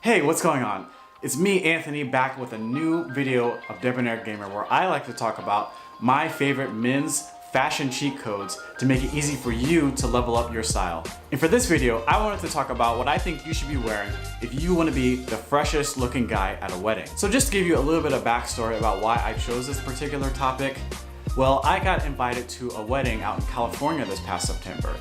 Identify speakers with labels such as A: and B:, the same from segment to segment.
A: Hey, what's going on? It's me, Anthony, back with a new video of Debonair Gamer where I like to talk about my favorite men's fashion cheat codes to make it easy for you to level up your style. And for this video, I wanted to talk about what I think you should be wearing if you want to be the freshest looking guy at a wedding. So just to give you a little bit of backstory about why I chose this particular topic, well, I got invited to a wedding out in California this past September.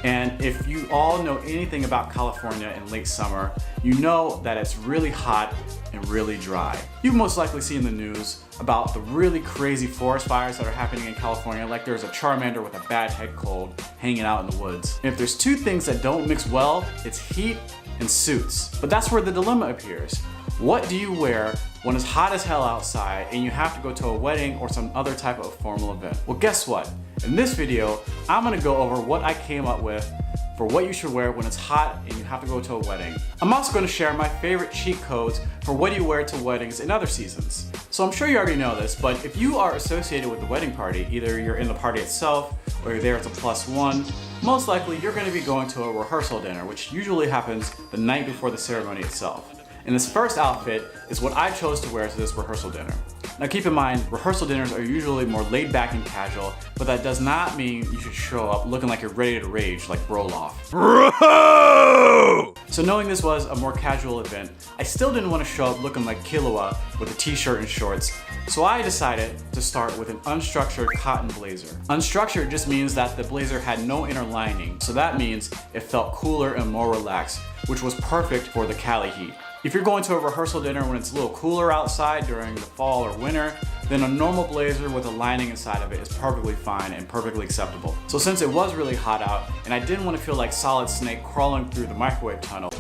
A: And if you all know anything about California in late summer, you know that it's really hot and really dry. You've most likely seen the news about the really crazy forest fires that are happening in California, like there's a Charmander with a bad head cold hanging out in the woods. And if there's two things that don't mix well, it's heat and suits. But that's where the dilemma appears. What do you wear when it's hot as hell outside and you have to go to a wedding or some other type of formal event? Well, guess what? In this video, I'm gonna go over what I came up with for what you should wear when it's hot and you have to go to a wedding. I'm also gonna share my favorite cheat codes for what you wear to weddings in other seasons. So I'm sure you already know this, but if you are associated with the wedding party, either you're in the party itself or you're there as a +1, most likely you're gonna be going to a rehearsal dinner, which usually happens the night before the ceremony itself. And this first outfit is what I chose to wear to this rehearsal dinner. Now keep in mind, rehearsal dinners are usually more laid back and casual, but that does not mean you should show up looking like you're ready to rage like Broloff. Bro! So knowing this was a more casual event, I still didn't want to show up looking like Killua with a t-shirt and shorts, so I decided to start with an unstructured cotton blazer. Unstructured just means that the blazer had no inner lining, so that means it felt cooler and more relaxed, which was perfect for the Cali heat. If you're going to a rehearsal dinner when it's a little cooler outside during the fall or winter, then a normal blazer with a lining inside of it is perfectly fine and perfectly acceptable. So since it was really hot out and I didn't want to feel like Solid Snake crawling through the microwave tunnel,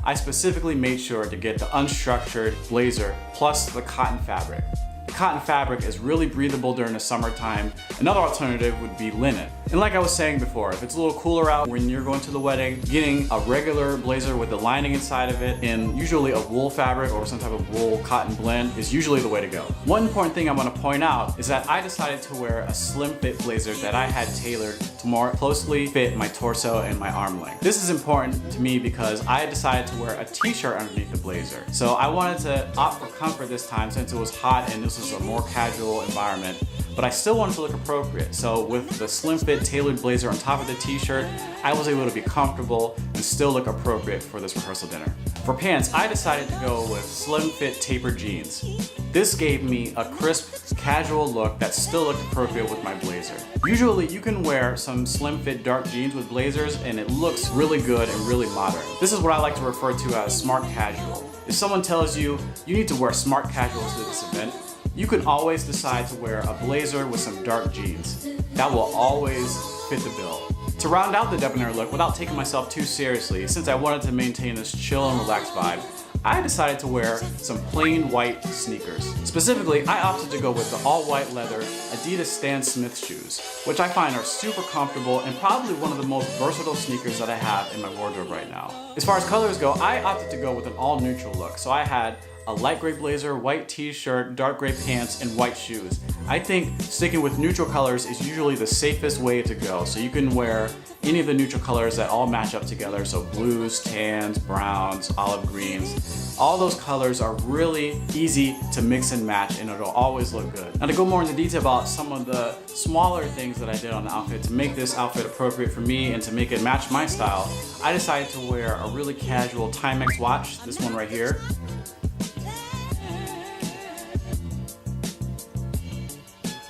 A: I specifically made sure to get the unstructured blazer plus the cotton fabric. The cotton fabric is really breathable during the summertime. Another alternative would be linen. And like I was saying before, if it's a little cooler out when you're going to the wedding, getting a regular blazer with the lining inside of it in usually a wool fabric or some type of wool cotton blend is usually the way to go. One important thing I want to point out is that I decided to wear a slim fit blazer that I had tailored to more closely fit my torso and my arm length. This is important to me because I decided to wear a t-shirt underneath the blazer. So I wanted to opt for comfort this time since it was hot and this was a more casual environment, but I still wanted to look appropriate. So with the slim fit tailored blazer on top of the t-shirt, I was able to be comfortable and still look appropriate for this rehearsal dinner. For pants, I decided to go with slim fit tapered jeans. This gave me a crisp, casual look that still looked appropriate with my blazer. Usually you can wear some slim fit dark jeans with blazers and it looks really good and really modern. This is what I like to refer to as smart casual. If someone tells you you need to wear smart casual to this event, you can always decide to wear a blazer with some dark jeans. That will always fit the bill. To round out the debonair look without taking myself too seriously, since I wanted to maintain this chill and relaxed vibe, I decided to wear some plain white sneakers. Specifically, I opted to go with the all-white leather Adidas Stan Smith shoes, which I find are super comfortable and probably one of the most versatile sneakers that I have in my wardrobe right now. As far as colors go, I opted to go with an all-neutral look, so I had a light gray blazer, white t-shirt, dark gray pants, and white shoes. I think sticking with neutral colors is usually the safest way to go. So you can wear any of the neutral colors that all match up together. So blues, tans, browns, olive greens. All those colors are really easy to mix and match and it'll always look good. Now to go more into detail about some of the smaller things that I did on the outfit to make this outfit appropriate for me and to make it match my style, I decided to wear a really casual Timex watch, this one right here.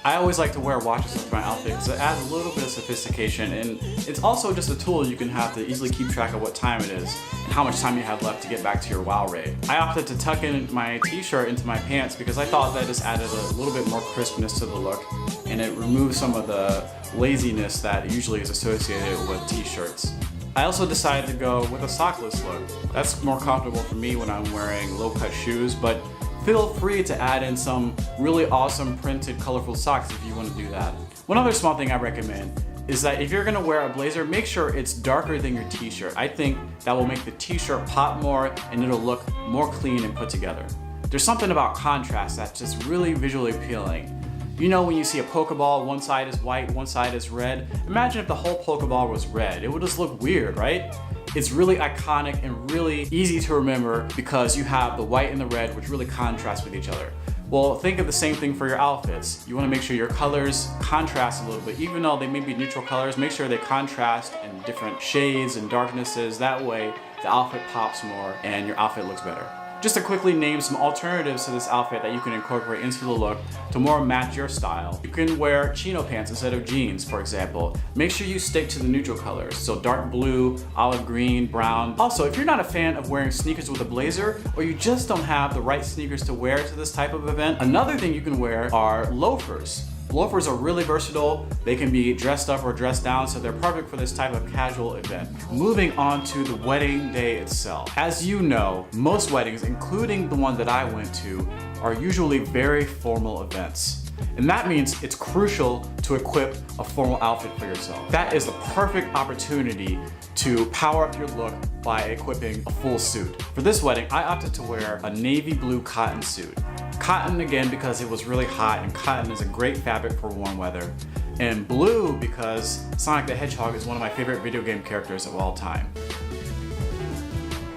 A: I always like to wear watches with my outfit because it adds a little bit of sophistication and it's also just a tool you can have to easily keep track of what time it is and how much time you have left to get back to your wow rate. I opted to tuck in my t-shirt into my pants because I thought that just added a little bit more crispness to the look and it removed some of the laziness that usually is associated with t-shirts. I also decided to go with a sockless look. That's more comfortable for me when I'm wearing low-cut shoes, but feel free to add in some really awesome printed colorful socks if you want to do that. One other small thing I recommend is that if you're going to wear a blazer, make sure it's darker than your t-shirt. I think that will make the t-shirt pop more and it'll look more clean and put together. There's something about contrast that's just really visually appealing. You know when you see a Pokeball, one side is white, one side is red? Imagine if the whole Pokeball was red. It would just look weird, right? It's really iconic and really easy to remember because you have the white and the red, which really contrast with each other. Well, think of the same thing for your outfits. You want to make sure your colors contrast a little bit. Even though they may be neutral colors, make sure they contrast in different shades and darknesses. That way, the outfit pops more and your outfit looks better. Just to quickly name some alternatives to this outfit that you can incorporate into the look to more match your style. You can wear chino pants instead of jeans, for example. Make sure you stick to the neutral colors, so dark blue, olive green, brown. Also, if you're not a fan of wearing sneakers with a blazer, or you just don't have the right sneakers to wear to this type of event, another thing you can wear are loafers. Loafers are really versatile. They can be dressed up or dressed down, so they're perfect for this type of casual event. Moving on to the wedding day itself. As you know, most weddings, including the one that I went to, are usually very formal events. And that means it's crucial to equip a formal outfit for yourself. That is the perfect opportunity to power up your look by equipping a full suit. For this wedding, I opted to wear a navy blue cotton suit. Cotton again because it was really hot, and cotton is a great fabric for warm weather. And blue because Sonic the Hedgehog is one of my favorite video game characters of all time.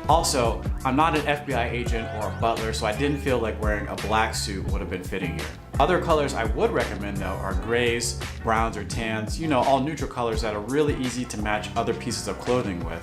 A: Also, I'm not an FBI agent or a butler, so I didn't feel like wearing a black suit would have been fitting here. Other colors I would recommend though are grays, browns, or tans. You know, all neutral colors that are really easy to match other pieces of clothing with.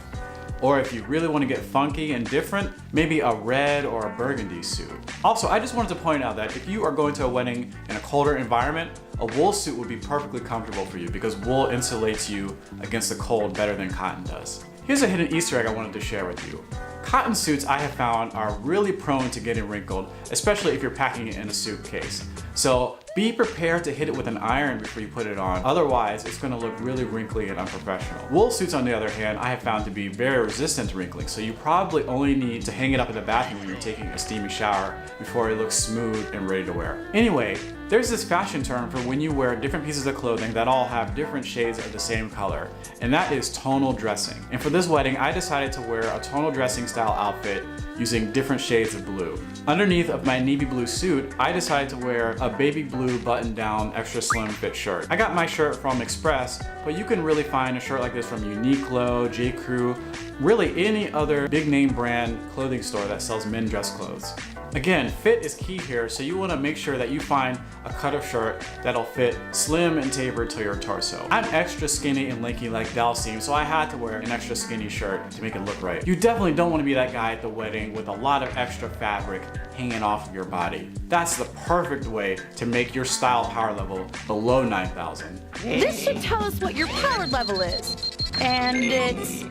A: Or if you really want to get funky and different, maybe a red or a burgundy suit. Also, I just wanted to point out that if you are going to a wedding in a colder environment, a wool suit would be perfectly comfortable for you because wool insulates you against the cold better than cotton does. Here's a hidden Easter egg I wanted to share with you. Cotton suits I have found are really prone to getting wrinkled, especially if you're packing it in a suitcase. So be prepared to hit it with an iron before you put it on, otherwise it's going to look really wrinkly and unprofessional. Wool suits on the other hand, I have found to be very resistant to wrinkling, so you probably only need to hang it up in the bathroom when you're taking a steamy shower before it looks smooth and ready to wear. Anyway, there's this fashion term for when you wear different pieces of clothing that all have different shades of the same color, and that is tonal dressing. And for this wedding, I decided to wear a tonal dressing style outfit using different shades of blue. Underneath of my navy blue suit, I decided to wear a baby blue button-down extra slim fit shirt. I got my shirt from Express, but you can really find a shirt like this from Uniqlo, J. Crew, really any other big name brand clothing store that sells men dress clothes. Again, fit is key here, so you want to make sure that you find a cut of shirt that'll fit slim and tapered to your torso. I'm extra skinny and lanky like Dalsim, so I had to wear an extra skinny shirt to make it look right. You definitely don't want to be that guy at the wedding with a lot of extra fabric hanging off of your body. That's the perfect way to make your style power level below 9,000.
B: This should tell us what your power level is. And it's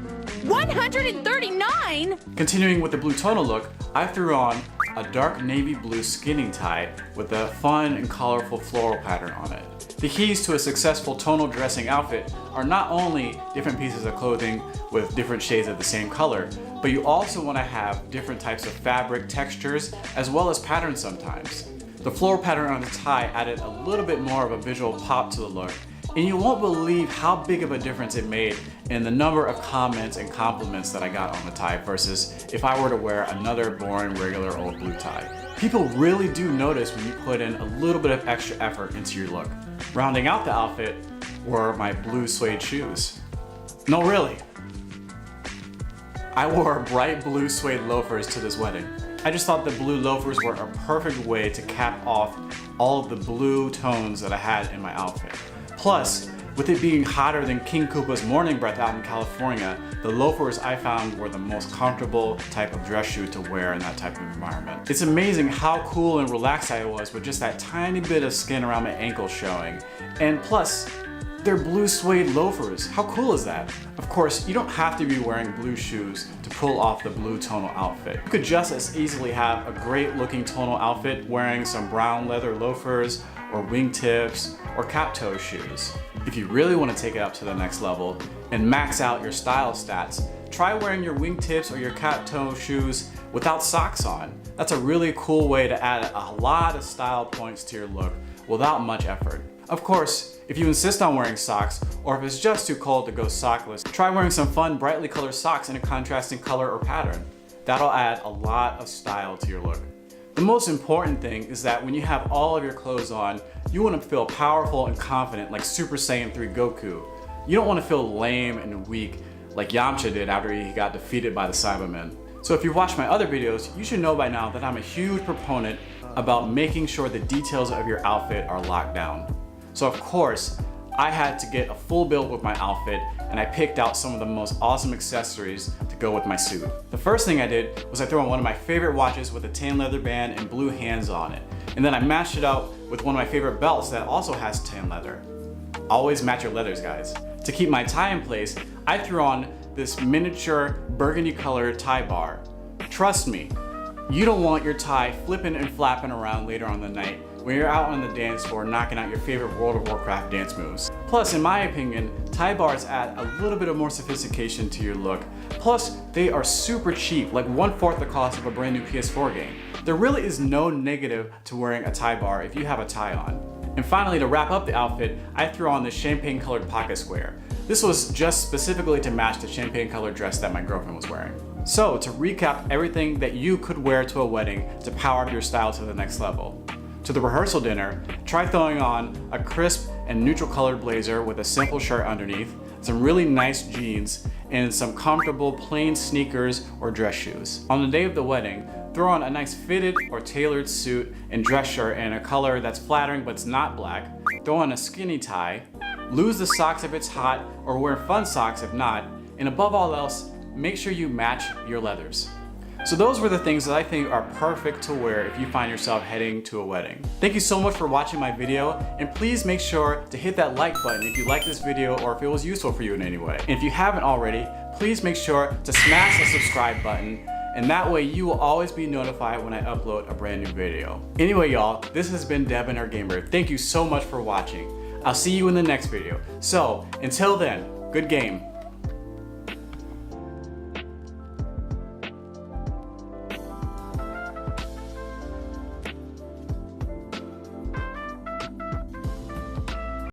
B: 139!
A: Continuing with the blue tonal look, I threw on a dark navy blue skinny tie with a fun and colorful floral pattern on it. The keys to a successful tonal dressing outfit are not only different pieces of clothing with different shades of the same color, but you also want to have different types of fabric textures as well as patterns sometimes. The floral pattern on the tie added a little bit more of a visual pop to the look, and you won't believe how big of a difference it made in the number of comments and compliments that I got on the tie versus if I were to wear another boring regular old blue tie. People really do notice when you put in a little bit of extra effort into your look. Rounding out the outfit were my blue suede shoes. No, really. I wore bright blue suede loafers to this wedding. I just thought the blue loafers were a perfect way to cap off all of the blue tones that I had in my outfit. Plus, with it being hotter than King Koopa's morning breath out in California, the loafers I found were the most comfortable type of dress shoe to wear in that type of environment. It's amazing how cool and relaxed I was with just that tiny bit of skin around my ankle showing. And plus, they're blue suede loafers. How cool is that? Of course, you don't have to be wearing blue shoes to pull off the blue tonal outfit. You could just as easily have a great looking tonal outfit wearing some brown leather loafers or wingtips or cap toe shoes. If you really want to take it up to the next level and max out your style stats, try wearing your wingtips or your cap toe shoes without socks on. That's a really cool way to add a lot of style points to your look without much effort. Of course, if you insist on wearing socks, or if it's just too cold to go sockless, try wearing some fun, brightly colored socks in a contrasting color or pattern. That'll add a lot of style to your look. The most important thing is that when you have all of your clothes on, you want to feel powerful and confident like Super Saiyan 3 Goku. You don't want to feel lame and weak like Yamcha did after he got defeated by the Cybermen. So if you've watched my other videos, you should know by now that I'm a huge proponent about making sure the details of your outfit are locked down. So of course, I had to get a full build with my outfit, and I picked out some of the most awesome accessories to go with my suit. The first thing I did was I threw on one of my favorite watches with a tan leather band and blue hands on it. And then I matched it out with one of my favorite belts that also has tan leather. Always match your leathers, guys. To keep my tie in place, I threw on this miniature burgundy colored tie bar. Trust me, you don't want your tie flipping and flapping around later on the night when you're out on the dance floor knocking out your favorite World of Warcraft dance moves. Plus, in my opinion, tie bars add a little bit of more sophistication to your look. Plus, they are super cheap, like 1/4 the cost of a brand new PS4 game. There really is no negative to wearing a tie bar if you have a tie on. And finally, to wrap up the outfit, I threw on this champagne colored pocket square. This was just specifically to match the champagne colored dress that my girlfriend was wearing. So, to recap everything that you could wear to a wedding to power up your style to the next level. To the rehearsal dinner, try throwing on a crisp and neutral colored blazer with a simple shirt underneath, some really nice jeans, and some comfortable plain sneakers or dress shoes. On the day of the wedding, throw on a nice fitted or tailored suit and dress shirt in a color that's flattering but it's not black. Throw on a skinny tie, lose the socks if it's hot, or wear fun socks if not, and above all else, make sure you match your leathers. So those were the things that I think are perfect to wear if you find yourself heading to a wedding. Thank you so much for watching my video, and please make sure to hit that like button if you like this video or if it was useful for you in any way. And if you haven't already, please make sure to smash the subscribe button, and that way you will always be notified when I upload a brand new video. Anyway y'all, this has been Devin, our gamer. Thank you so much for watching. I'll see you in the next video. So until then, good game.